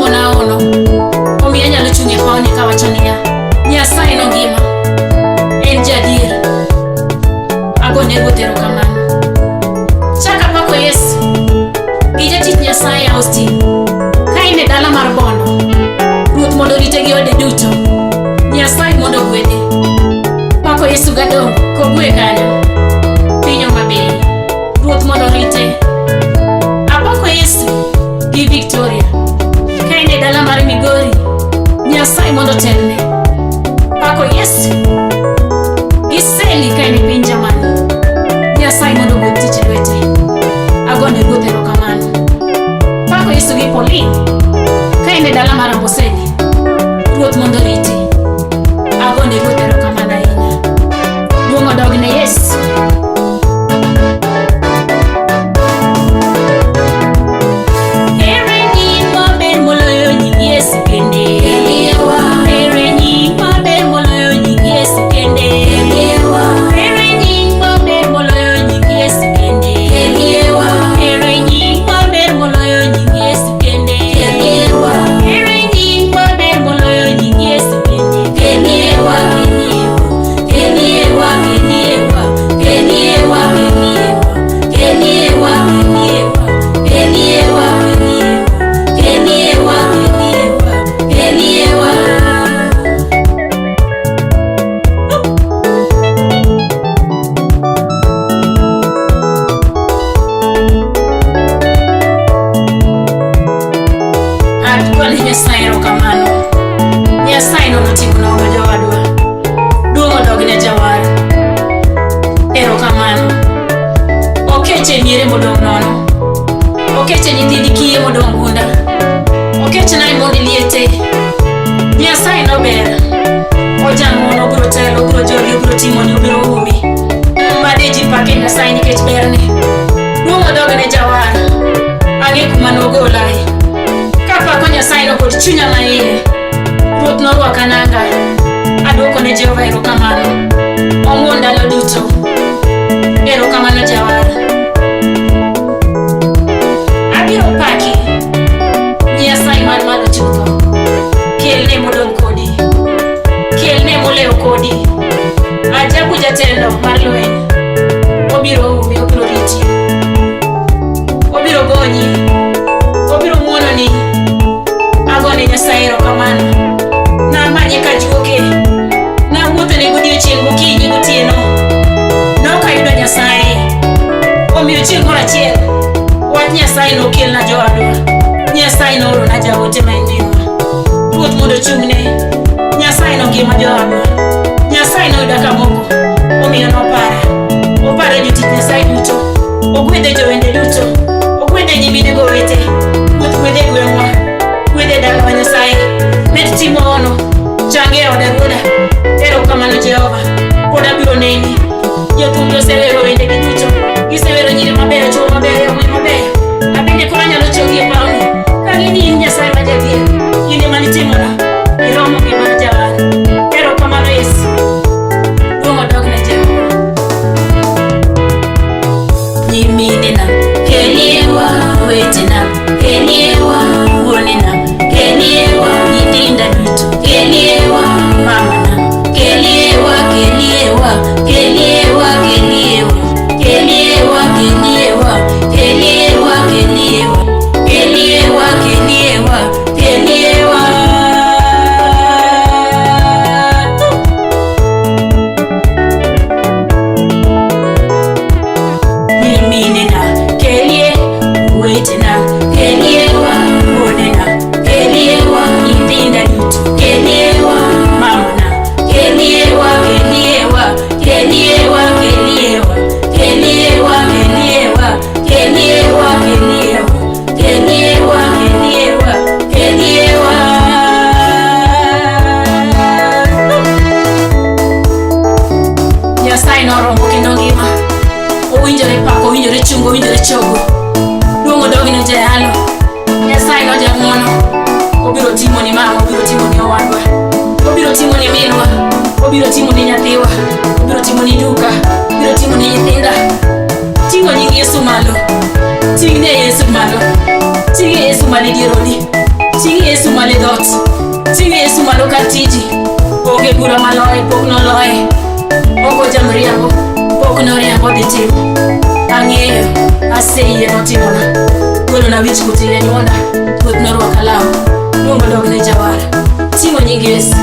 na ono. Omiyo nyalo chunye paoni kawacho niya, Nyasaye no ngima. En jadier. Agone Ruoth erokamano. Chaka pako Yesu gi jatich Nyasaye Austin. Ka in e dala mar Bondo, Ruoth mondo orite gi ode duto. Nyasaye mondo ogwedhe. Pako Yesu gadong kogwe kanyo. Piny Homabay, Ruoth mondo orite. Apako Yesu gi Victoria. Ka in e dala mar Migori, Nyasaye mondo telne. Pako Yesu gi Seli ka in e piny Germany. Nyasaye mondo ogwedh tich lwete. Agone Ruoth erokamano. Pako Yesu gi Pauline. Ka in e dala mar Amboseli, Ruoth mondo oriti. Agone Ruoth erokamano ahinya. Duong' odogne Yesu. Ere nying maber moloyo nying Yesu kende. Ere nying maber moloyo nying Yesu kende. Ere nying maber moloyo nying Yesu kende. Ere nying maber moloyo nying Yesu kende. Ere nying maber moloyo nying Yesu kende. Agone Nyasaye erokamano. Nyasaye no notimona ono jowadwa. Duong' odogne Jawar. Erokamano. Okeche miere modong' nono. Okeche nyithindi kiye modong' gunda. Okeche nae mondi liete. Nyasaye no ber. Ojang'ono obiro telo, obiro joli, obiro timoni, obiro umi. Bade ji pake Nyasaye nikech berne. Duong' odogne Jawar. Ang'e kuma nogolae. Kapako Nyasaye no kod chunya maiye. Ruoth norwaka nanga. Aduoko ne Jehova erokamano. Omuon ndalo duto. Erokamano Jawar. Abiro paki. Nyasaye man malo chutho. Kelne modong' kodi. Kelne moleo kodi. Ajabu jatelo mar lweny. Obiro umi, obiro riti. Obiro gonyi. Obiro muononi. Agone Nyasaye erokamano. Namanye kajuoke. Nawuothone godiochieng' gokinyi gotieno. Nokayudo Nyasaye. Omiyo chieng' moro achiel wach Nyasaye nokelna jowadwa. Nyasaye noorona jaote ma ngima. Ruoth mondo ochung'ne. Nyasaye nongima jowadwa. Nyasaye noyuda kamoko. Omiyo nopara. Oparo jotich Nyasaye duto. Ogwedhe jowende duto. Ogwedhe nyimine gowete. Ruoth gwedhe gweng'wa. Gwedhe dalawa Nyasaye. Med timo ono. Change e oda Ruodha. Erokamano Jehova. Pod abiro neni. Jothum osewero wendegi duto. Gisewero nyiri mabeyo, chuo mabeyo, yawuoyi mabeyo. Abende koro anyalo chogi e pawni. Ka gini in Nyasaye ma jadier. In ema nitimona. Iromo gi mar Jawar. Erokamano Yesu. Duong' odogne Jehova. Nyiminena keliewa, wetena keliewa, wuonena keliewa, nyithinda duto keliewa, mamana keliewa, keliewa, keliewa, keliewa, keliewa, keliewa, keliewa, keliewa, keliewa, keliewa, keliewa. Nyiminena kelie, wetena keliewa, wuonena keliewa, nyithinda duto keliewa, mamana keliewa, keliewa, keliewa, keliewa, keliewa, keliewa, keliewa, keliewa, keliewa, keliewa, keliewa. Nyasaye noromo kendo ngima. Owinjore pako, owinjore chungo, owinjore chogo. Duong' odogne Jayalo. Nyasaye no jang'wono. Obiro timoni mama, obiro timoni owadwa. Obiro timoni minwa. Obiro timoni nyathiwa. Obiro timoni duka. Obiro timoni nyithinda. Ting'o nying Yesu malo. Ting'ne Yesu malo. Ting'e Yesu mani dieroni. Ting'e Yesu bura maloye pok noloye. Oko jamriambo pok noriambo dhi timo. Ang'eyo aseyie notimona. Golo na wich kuti ya nyuonda. Ruoth norwaka law. Luongo dog ne Jawara. Ting'o nying Yesu.